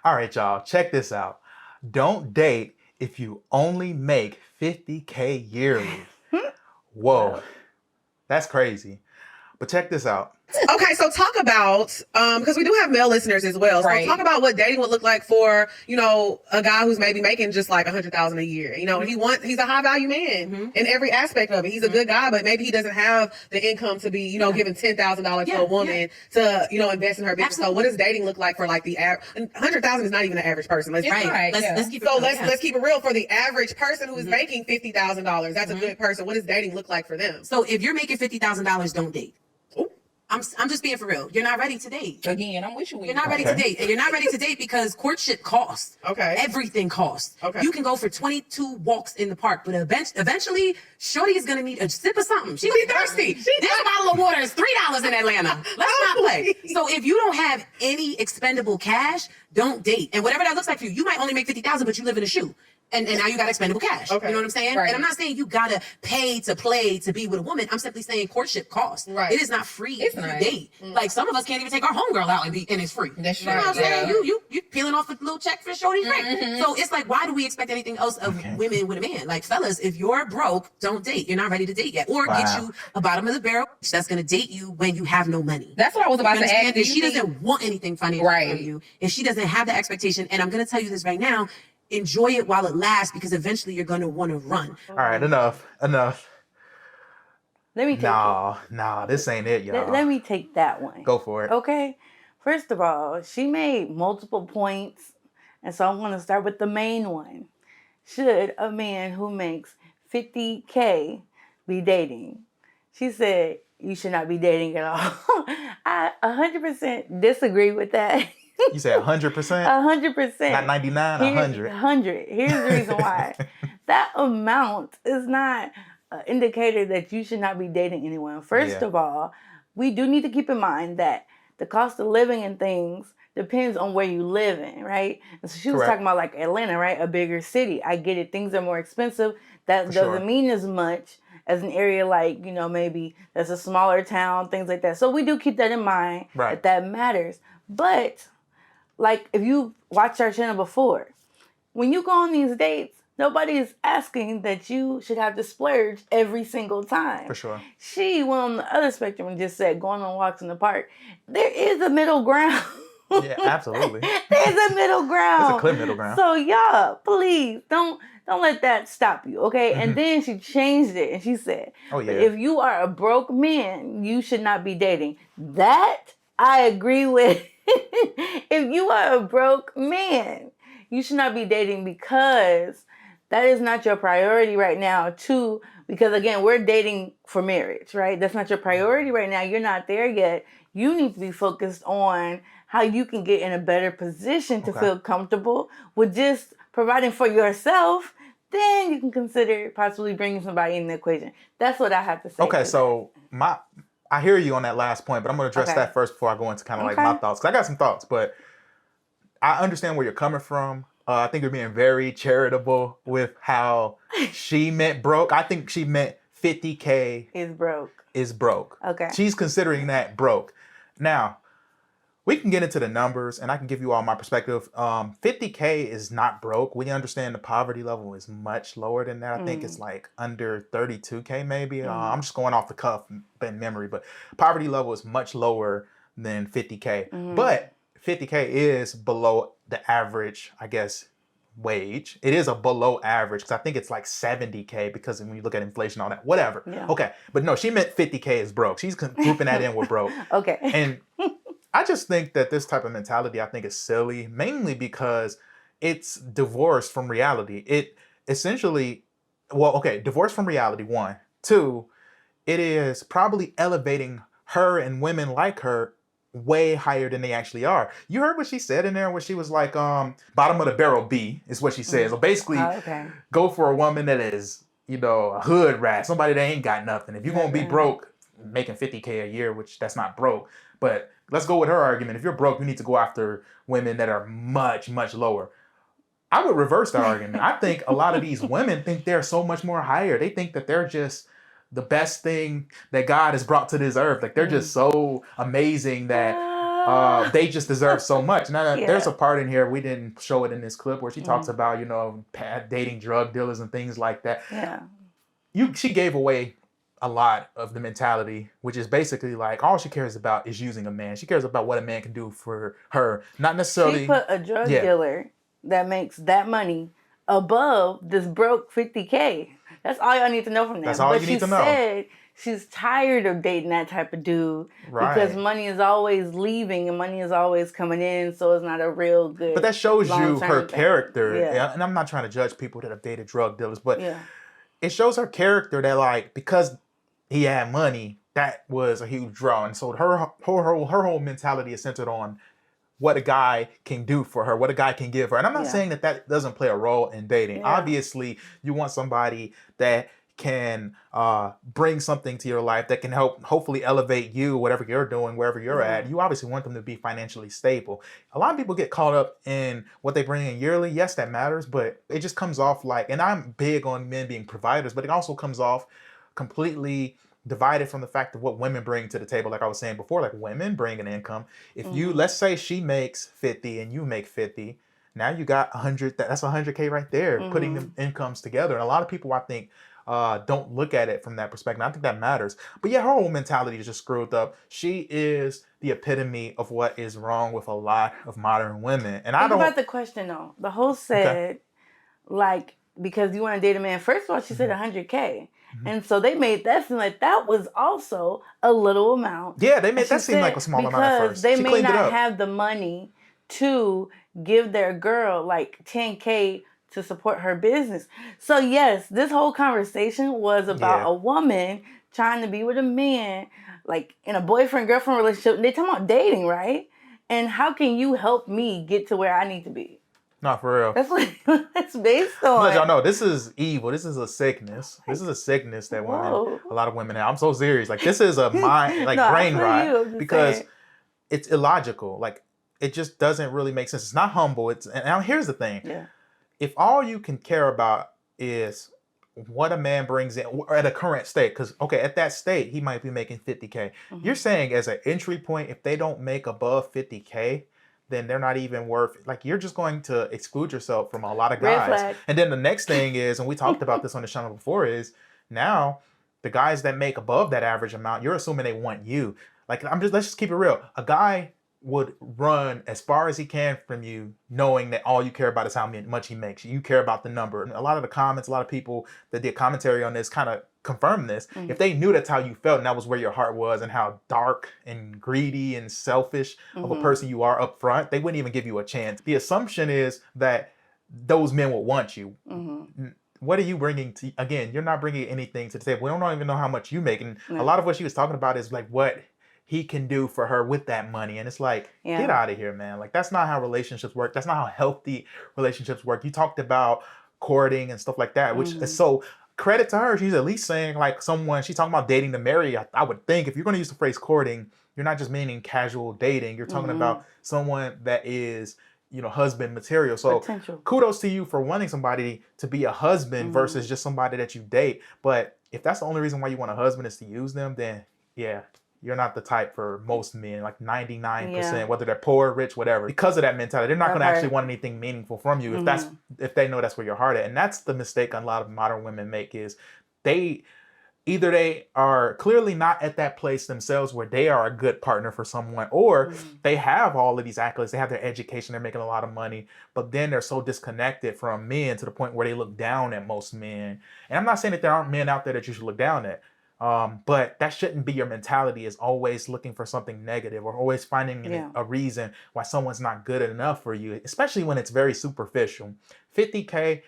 All right, y'all, check this out. Don't date if you only make 50K yearly. Whoa, that's crazy. But check this out. Okay, so talk about, because we do have male listeners as well. So talk about what dating would look like for, a guy who's maybe making just like $100,000 a year. He's a high value man in every aspect of it. He's a good guy, but maybe he doesn't have the income to be, giving $10,000 to a woman to, invest in her business. So what does dating look like for like the average? 100,000 is not even the average person. Let's keep it real for the average person who is making $50,000. That's a good person. What does dating look like for them? So if you're making $50,000, don't date. I'm just being for real. You're not ready to date. Again, I'm with you. You're not ready to date. And you're not ready to date because courtship costs. Okay. Everything costs. Okay. You can go for 22 walks in the park, but eventually, shorty is going to need a sip of something. She's be thirsty. This bottle of water is $3 in Atlanta. Let's not play. So if you don't have any expendable cash, don't date. And whatever that looks like for you, you might only make $50,000, but you live in a shoe. And now you got expendable cash. Okay. You know what I'm saying? Right. And I'm not saying you gotta pay to play to be with a woman. I'm simply saying courtship costs. Right. It is not free It's to not. date. Like some of us can't even take our homegirl out and it's free. That's You know what I'm right, saying? yeah. You peeling off a little check for shorty's rent. So it's like, why do we expect anything else of women with a man? Like fellas, if you're broke, don't date. You're not ready to date yet. Or get you a bottom of the barrel bitch that's gonna date you when you have no money. That's what I was about You to understand? ask. If she doesn't want anything financial Right. from you, if she doesn't have the expectation, and I'm gonna tell you this right now, enjoy it while it lasts because eventually you're going to want to run. All right, enough. Let me take Nah, this ain't it, y'all. Let me take that one. Go for it. Okay. First of all, she made multiple points, and so I'm going to start with the main one. Should a man who makes 50K be dating? She said you should not be dating at all. I 100% disagree with that. You said 100%? 100%. Not 99, 100. 100. Here's the reason why. That amount is not an indicator that you should not be dating anyone. First of all, we do need to keep in mind that the cost of living and things depends on where you live in, right? And so she was talking about like Atlanta, right? A bigger city. I get it. Things are more expensive. That doesn't mean as much as an area like, maybe that's a smaller town, things like that. So we do keep that in mind, that matters. But like if you watched our channel before, when you go on these dates, nobody is asking that you should have to splurge every single time. For sure. She went on the other spectrum and just said going on walks in the park. There is a middle ground. Yeah, absolutely. There's a middle ground. It's a clear middle ground. So y'all, please don't let that stop you, okay? And then she changed it and she said, if you are a broke man, you should not be dating. That I agree with. If you are a broke man, you should not be dating because that is not your priority right now. Two, because again, we're dating for marriage, right? That's not your priority right now. You're not there yet. You need to be focused on how you can get in a better position to feel comfortable with just providing for yourself. Then you can consider possibly bringing somebody in the equation. That's what I have to say. Okay, so I hear you on that last point, but I'm going to address that first before I go into kind of like my thoughts. Because I got some thoughts, but I understand where you're coming from. I think you're being very charitable with how she meant broke. I think she meant 50K is broke. Okay. She's considering that broke. Now, we can get into the numbers and I can give you all my perspective. 50K is not broke. We understand the poverty level is much lower than that. I think it's like under 32K maybe. I'm just going off the cuff in memory, but poverty level is much lower than 50K. But 50K is below the average, I guess, wage. It is a below average because I think it's like 70K because when you look at inflation, all that, whatever. Yeah. Okay. But no, she meant 50K is broke. She's grouping that in with broke. Okay. And I just think that this type of mentality, I think is silly, mainly because it's divorced from reality. It essentially, divorced from reality, one. Two, it is probably elevating her and women like her way higher than they actually are. You heard what she said in there where she was like, bottom of the barrel B is what she said. So basically, go for a woman that is, a hood rat, somebody that ain't got nothing. If you're going to be broke, making 50K a year, which that's not broke, but let's go with her argument. If you're broke, you need to go after women that are much, much lower. I would reverse that argument. I think a lot of these women think they're so much more higher. They think that they're just the best thing that God has brought to this earth. Like they're just so amazing that They just deserve so much. Now, Yeah. there's a part in here, we didn't show it in this clip, where she talks about, you know, dating drug dealers and things like that. Yeah. She gave away a lot of the mentality, which is basically like all she cares about is using a man. She cares about what a man can do for her, not necessarily. She put a drug dealer that makes that money above this broke 50K. That's all y'all need to know from that. That's all you need to know. She said she's tired of dating that type of dude because money is always leaving and money is always coming in, so it's not a real good. But that shows you her character. Yeah. And I'm not trying to judge people that have dated drug dealers, but it shows her character that, like, because he had money, that was a huge draw. And so her whole mentality is centered on what a guy can do for her, what a guy can give her. And I'm not saying that doesn't play a role in dating. Yeah. Obviously, you want somebody that can bring something to your life, that can hopefully elevate you, whatever you're doing, wherever you're at. You obviously want them to be financially stable. A lot of people get caught up in what they bring in yearly. Yes, that matters, but it just comes off like, and I'm big on men being providers, but it also comes off completely divided from the fact of what women bring to the table. Like I was saying before, like women bring an income. If you, let's say she makes 50 and you make 50, now you got 100, that's 100K right there, putting them incomes together. And a lot of people, I think, don't look at it from that perspective. I think that matters. But yeah, her whole mentality is just screwed up. She is the epitome of what is wrong with a lot of modern women. And Think about the question though. The host said, like, because you want to date a man, first of all, she said 100K. And so they made that seem like that was also a little amount. Yeah, they made that seem like a small amount at first. Because they may not have the money to give their girl like 10K to support her business. So yes, this whole conversation was about a woman trying to be with a man, like in a boyfriend-girlfriend relationship. They're talking about dating, right? And how can you help me get to where I need to be? Not for real. That's what it's based on. Let y'all know, this is evil. This is a sickness. This is a sickness that women, a lot of women have. I'm so serious. Like, this is a mind, like brain rot, because it's illogical. Like, it just doesn't really make sense. It's not humble. And now here's the thing. Yeah. If all you can care about is what a man brings in at a current state, because, okay, at that state, he might be making 50K. You're saying as an entry point, if they don't make above 50K, then they're not even worth, like, you're just going to exclude yourself from a lot of guys. And then the next thing is, and we talked about this on the channel before, is now the guys that make above that average amount, you're assuming they want you. Like, let's just keep it real. A guy would run as far as he can from you, knowing that all you care about is how much he makes. You care about the number. And a lot of the comments, a lot of people that did commentary on this kind of confirm this. If they knew that's how you felt and that was where your heart was and how dark and greedy and selfish of a person you are up front, they wouldn't even give you a chance. The assumption is that those men will want you. What are you bringing to, again, you're not bringing anything to the table. We don't even know how much you make. And a lot of what she was talking about is like what he can do for her with that money. And it's like, get out of here, man. Like, that's not how relationships work. That's not how healthy relationships work. You talked about courting and stuff like that, which is so credit to her. She's at least saying, like, someone, she's talking about dating to marry. I would think if you're going to use the phrase courting, you're not just meaning casual dating. You're talking about someone that is, you know, husband material. So kudos to you for wanting somebody to be a husband versus just somebody that you date. But if that's the only reason why you want a husband is to use them, then yeah, you're not the type for most men, like 99%, whether they're poor, rich, whatever. Because of that mentality, they're not going to actually want anything meaningful from you if they know that's where your heart at. And that's the mistake a lot of modern women make, is they are clearly not at that place themselves where they are a good partner for someone, or they have all of these accolades, they have their education, they're making a lot of money, but then they're so disconnected from men to the point where they look down at most men. And I'm not saying that there aren't men out there that you should look down at. But that shouldn't be your mentality, is always looking for something negative or always finding a reason why someone's not good enough for you, especially when it's very superficial. 50K,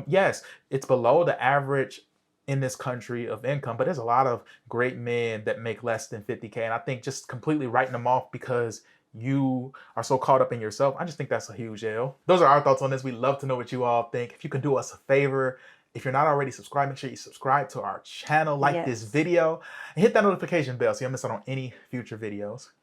yes, it's below the average in this country of income, but there's a lot of great men that make less than 50K. And I think just completely writing them off because you are so caught up in yourself, I just think that's a huge L. Those are our thoughts on this. We'd love to know what you all think. If you could do us a favor, if you're not already subscribed, make sure you subscribe to our channel, like this video, and hit that notification bell so you don't miss out on any future videos.